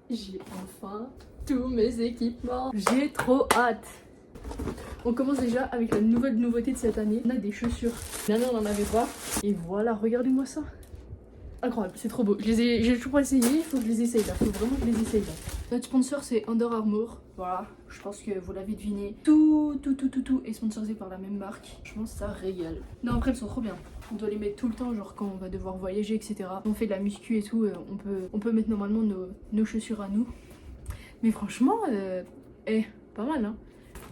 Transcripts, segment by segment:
j'ai enfin tous mes équipements. J'ai trop hâte. On commence déjà avec la nouvelle nouveauté de cette année. On a des chaussures. L'année on en avait pas. Et voilà, regardez-moi ça. Incroyable, c'est trop beau. J'ai toujours pas essayé, il faut que je les essaye là. Faut vraiment que je les essaye là. Notre sponsor c'est Under Armour. Voilà, je pense que vous l'avez deviné. Tout est sponsorisé par la même marque. Je pense que ça régale. Non, après elles sont trop bien. On doit les mettre tout le temps, genre quand on va devoir voyager, etc. On fait de la muscu et tout, on peut mettre normalement nos chaussures à nous. Mais franchement, pas mal hein.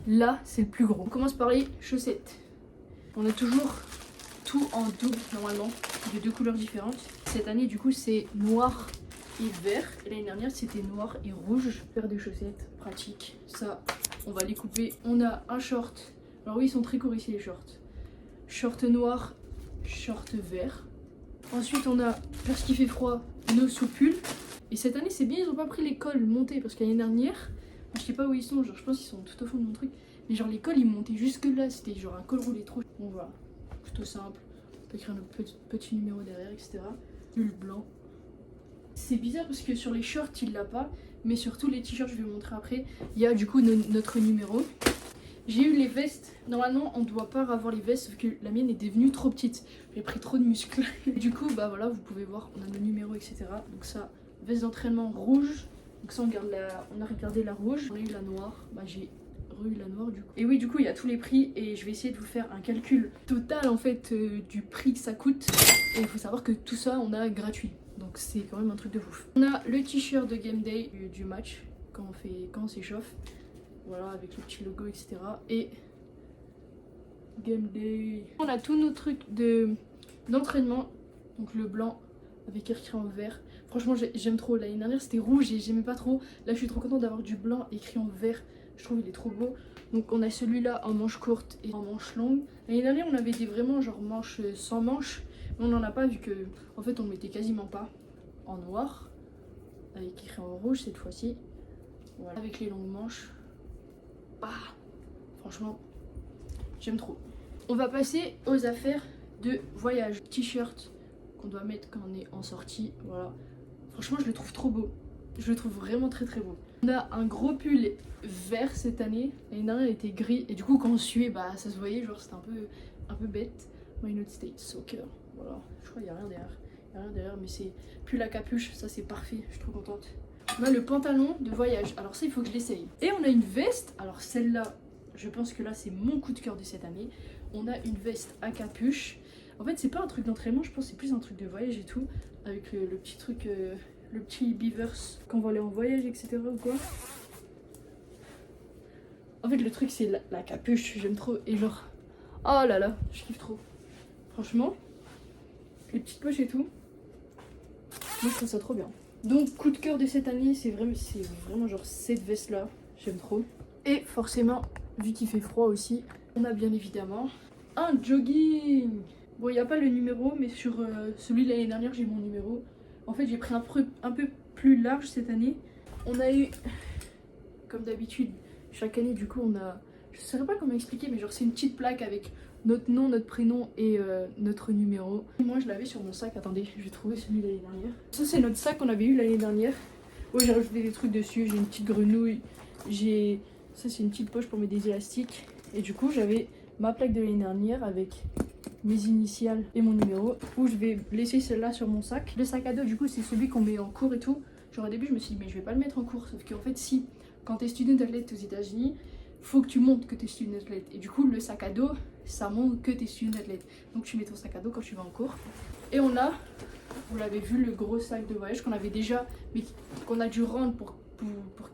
Là, c'est le plus gros. On commence par les chaussettes. On a toujours tout en double normalement, de 2 couleurs différentes. Cette année, du coup, c'est noir et vert. Et l'année dernière, c'était noir et rouge. Paire de chaussettes, pratique. Ça, on va les couper. On a un short. Alors oui, ils sont très courts ici les shorts. Short noir, short vert. Ensuite, on a, parce qu'il fait froid, nos sous-pulls. Et cette année, c'est bien, ils ont pas pris les cols montés parce que l'année dernière, je sais pas où ils sont, genre je pense qu'ils sont tout au fond de mon truc. Mais genre les cols ils montaient jusque là, c'était genre un col roulé trop. Bon voilà, plutôt simple. On peut écrire notre petit numéro derrière, etc. Pull blanc. C'est bizarre parce que sur les shorts il l'a pas, mais sur tous les t-shirts je vais vous montrer après, il y a du coup notre numéro. J'ai eu les vestes, normalement on doit pas avoir les vestes sauf que la mienne est devenue trop petite. J'ai pris trop de muscles. Du coup bah voilà, vous pouvez voir, on a nos numéros, etc. Donc ça, veste d'entraînement rouge. Donc ça on a regardé la rouge, on a eu la noire, bah j'ai eu la noire du coup. Et oui du coup il y a tous les prix et je vais essayer de vous faire un calcul total en fait du prix que ça coûte. Et il faut savoir que tout ça on a gratuit, donc c'est quand même un truc de ouf. On a le t-shirt de Game Day du match quand on s'échauffe, voilà avec le petit logo etc. Et Game Day. On a tous nos trucs d'entraînement, donc le blanc avec écrit en vert. Franchement j'aime trop. L'année dernière c'était rouge et j'aimais pas trop. Là je suis trop contente d'avoir du blanc écrit en vert. Je trouve il est trop beau. Donc on a celui-là en manche courte et en manche longue. L'année dernière on avait des vraiment genre manches sans manches. Mais on n'en a pas vu que en fait on le mettait quasiment pas. En noir. Avec écrit en rouge cette fois-ci. Voilà. Avec les longues manches. Bah franchement j'aime trop. On va passer aux affaires de voyage. T-shirt qu'on doit mettre quand on est en sortie, voilà. Franchement je le trouve trop beau, je le trouve vraiment très très beau. On a un gros pull vert cette année, l'année dernière il était gris et du coup quand on suait bah ça se voyait, genre c'était un peu bête. My United States Soccer, voilà, je crois qu'il n'y a rien derrière, mais c'est plus la capuche, ça c'est parfait, je suis trop contente. On a le pantalon de voyage, alors ça il faut que je l'essaye. Et on a une veste, alors celle-là, je pense que là c'est mon coup de cœur de cette année. On a une veste à capuche. En fait c'est pas un truc d'entraînement, je pense que c'est plus un truc de voyage et tout. Avec le petit truc, le petit beavers quand on va aller en voyage etc ou quoi. En fait le truc c'est la capuche, j'aime trop. Et genre, oh là là, je kiffe trop. Franchement, les petites poches et tout. Moi je trouve ça trop bien. Donc coup de cœur de cette année, c'est vraiment genre cette veste là, j'aime trop. Et forcément, vu qu'il fait froid aussi, on a bien évidemment un jogging. Bon, il n'y a pas le numéro, mais sur celui de l'année dernière, j'ai mon numéro. En fait, j'ai pris un peu plus large cette année. On a eu, comme d'habitude, chaque année, du coup, on a... Je ne saurais pas comment expliquer, mais genre, c'est une petite plaque avec notre nom, notre prénom et notre numéro. Moi, je l'avais sur mon sac. Attendez, je vais trouver celui de l'année dernière. Ça, c'est notre sac qu'on avait eu l'année dernière. Oui, j'ai rajouté des trucs dessus. J'ai une petite grenouille. Ça, c'est une petite poche pour mettre des élastiques. Et du coup, j'avais ma plaque de l'année dernière avec mes initiales et mon numéro, où je vais laisser celle-là sur mon sac. Le sac à dos du coup c'est celui qu'on met en cours et tout. Genre au début je me suis dit mais je vais pas le mettre en cours, sauf qu'en fait si quand t'es student athlète aux États-Unis, faut que tu montres que t'es student athlète. Et du coup le sac à dos ça montre que t'es student athlète. Donc tu mets ton sac à dos quand tu vas en cours. Et on a, vous l'avez vu, le gros sac de voyage qu'on avait déjà, mais qu'on a dû rendre pour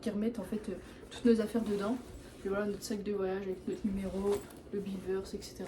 qu'ils remettent en fait toutes nos affaires dedans. Et voilà notre sac de voyage avec notre numéro, le beavers, etc.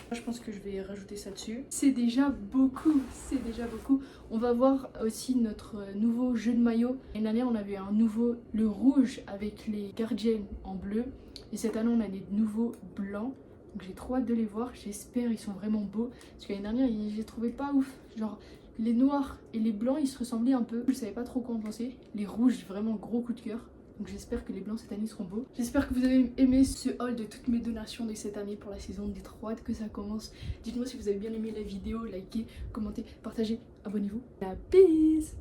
Je pense que je vais rajouter ça dessus. C'est déjà beaucoup, c'est déjà beaucoup. On va voir aussi notre nouveau jeu de maillot. L'année dernière, on avait un nouveau, le rouge avec les gardiens en bleu. Et cette année, on a des nouveaux blancs. Donc j'ai trop hâte de les voir. J'espère, ils sont vraiment beaux. Parce que l'année dernière, je les trouvais pas ouf. Genre, les noirs et les blancs, ils se ressemblaient un peu. Je savais pas trop quoi en penser. Les rouges, vraiment gros coup de cœur. Donc j'espère que les blancs cette année seront beaux. J'espère que vous avez aimé ce haul de toutes mes donations de cette année pour la saison des 3 que ça commence. Dites-moi si vous avez bien aimé la vidéo, likez, commentez, partagez, abonnez-vous. La peace!